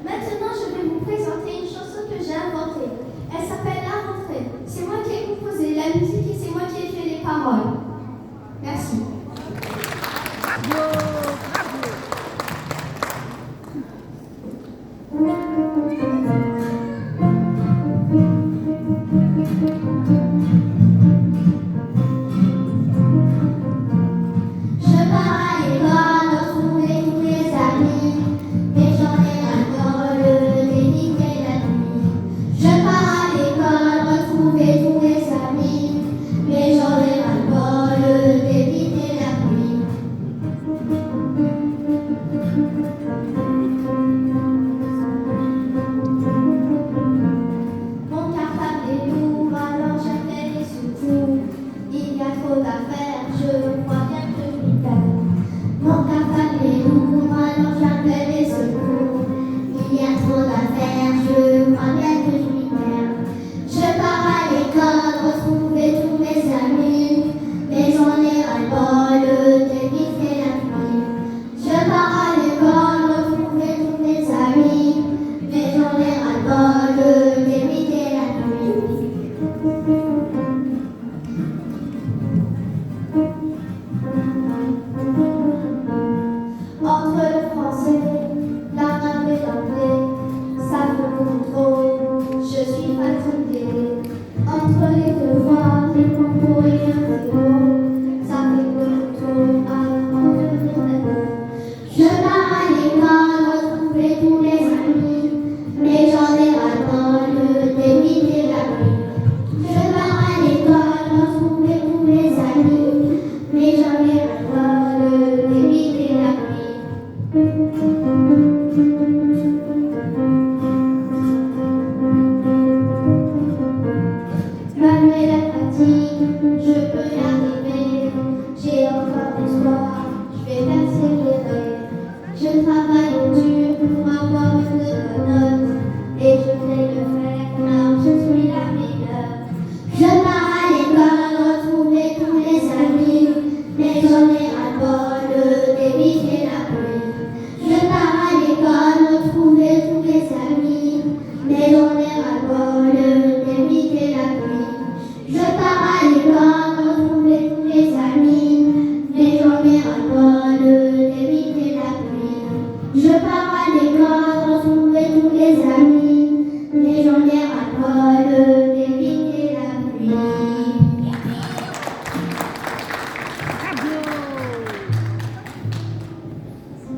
Maintenant, je vais vous présenter une chanson que j'ai inventée. Elle s'appelle La Rentrée. C'est moi qui ai composé la musique et c'est moi qui ai fait les paroles. Merci. Je pars à l'école, retrouver tous les amis.